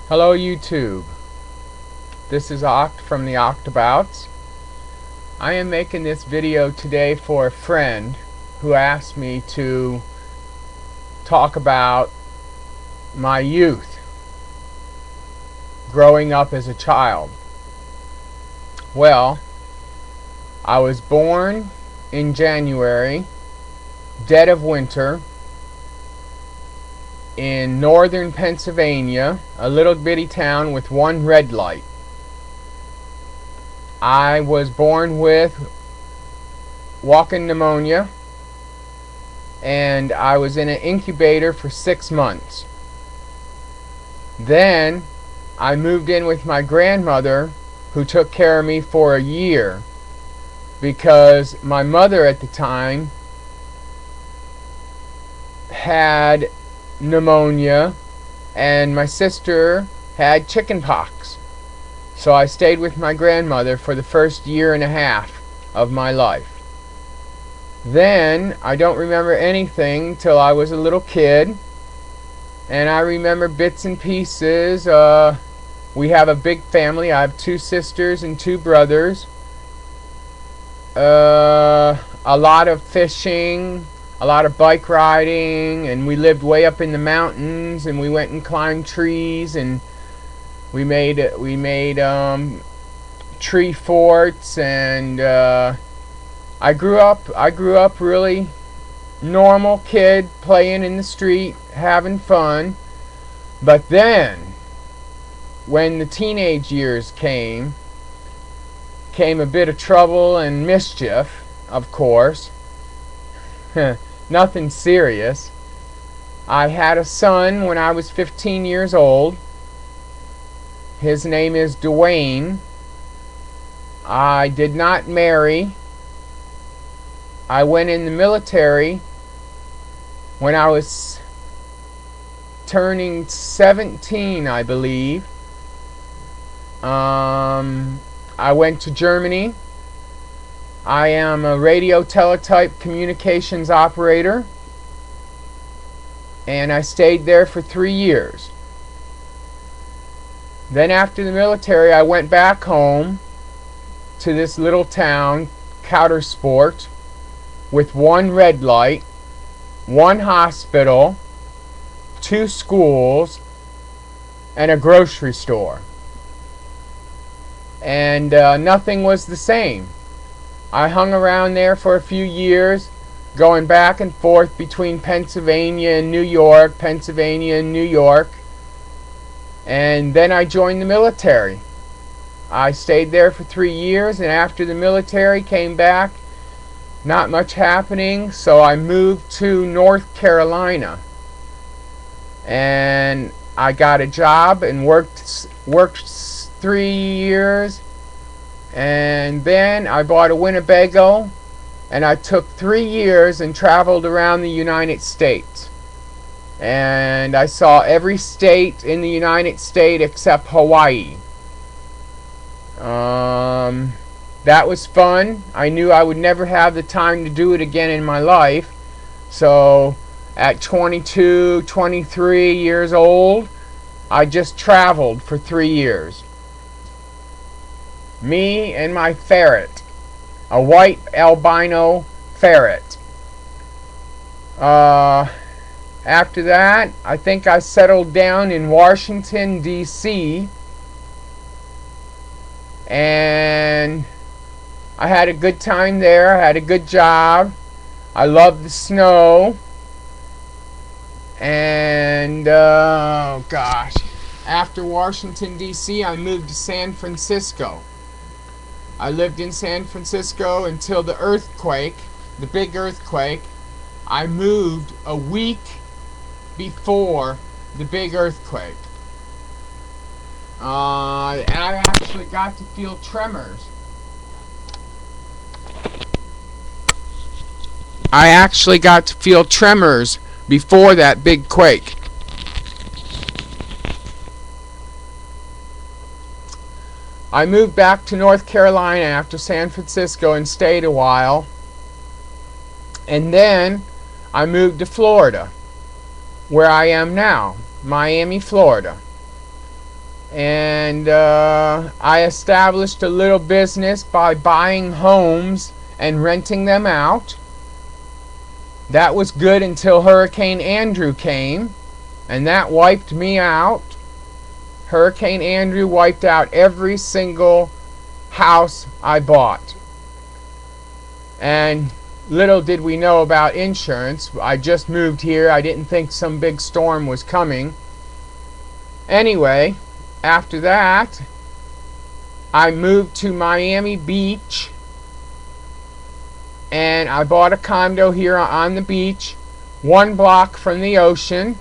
Hello YouTube, this is Oct from the Octabouts. I am making this video today for a friend who asked me to talk about my youth, growing up as a child. Well, I was born in January, dead of winter, in northern Pennsylvania, a little bitty town with one red light. I was born with walking pneumonia, and I was in an incubator for 6 months. Then I moved in with my grandmother, who took care of me for a year, because my mother at the time had pneumonia and my sister had chicken pox. So I stayed with my grandmother for the first year and a half of my life. Then I don't remember anything till I was a little kid, and I remember bits and pieces. We have a big family. I have 2 sisters and 2 brothers. A lot of fishing, a lot of bike riding, and we lived way up in the mountains, and we went and climbed trees, and we made tree forts, and I grew up really normal kid, playing in the street, having fun. But then when the teenage years came a bit of trouble and mischief, of course. Nothing serious. I had a son when I was 15 years old. His name is Dwayne. I did not marry. I went in the military when I was turning 17, I believe. I went to Germany. I am a radio teletype communications operator, and I stayed there for 3 years. Then after the military, I went back home to this little town, Coudersport, with 1 red light, 1 hospital, 2 schools, and a grocery store. And nothing was the same. I hung around there for a few years, going back and forth between Pennsylvania and New York, Pennsylvania and New York. And then I joined the military. I stayed there for 3 years, and after the military, came back. Not much happening, so I moved to North Carolina. And I got a job and worked 3 years. And then I bought a Winnebago, and I took 3 years and traveled around the United States. And I saw every state in the United States except Hawaii. That was fun. I knew I would never have the time to do it again in my life. So at 22, 23 years old, I just traveled for 3 years. Me and my ferret, a white albino ferret. After that, I think I settled down in Washington, D.C., and I had a good time there. I had a good job. I loved the snow. And, oh gosh, after Washington, D.C., I moved to San Francisco. I lived in San Francisco until the earthquake, the big earthquake. I moved a week before the big earthquake. And I actually got to feel tremors. I actually got to feel tremors before that big quake. I moved back to North Carolina after San Francisco and stayed a while. And then I moved to Florida, where I am now, Miami, Florida. And I established a little business by buying homes and renting them out. That was good until Hurricane Andrew came, and that wiped me out. Hurricane Andrew wiped out every single house I bought. And little did we know about insurance. I just moved here. I didn't think some big storm was coming. Anyway, after that, I moved to Miami Beach, and I bought a condo here on the beach, 1 block from the ocean.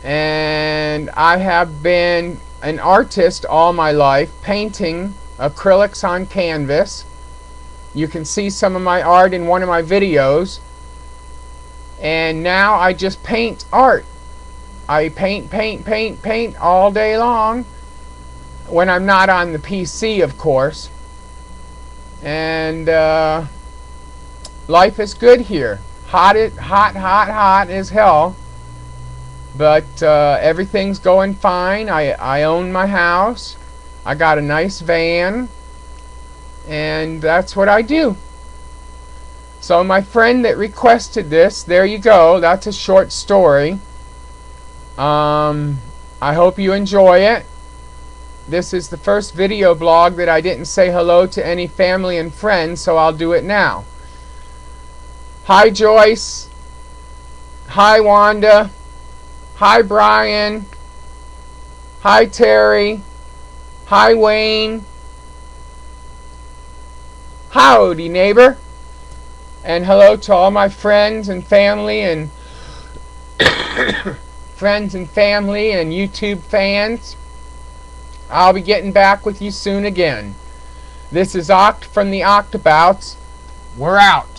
And I have been an artist all my life, painting acrylics on canvas. You can see some of my art in one of my videos. And now I just paint art. I paint all day long, when I'm not on the PC, of course. And life is good here. Hot as hell. But everything's going fine. I own my house. I got a nice van. And that's what I do. So my friend that requested this, there you go. That's a short story. I hope you enjoy it. This is the first video blog that I didn't say hello to any family and friends, so I'll do it now. Hi Joyce. Hi Wanda. Hi Brian. Hi Terry. Hi Wayne. Howdy neighbor. And hello to all my friends and family and YouTube fans. I'll be getting back with you soon again. This is Oct from the Octobouts. We're out.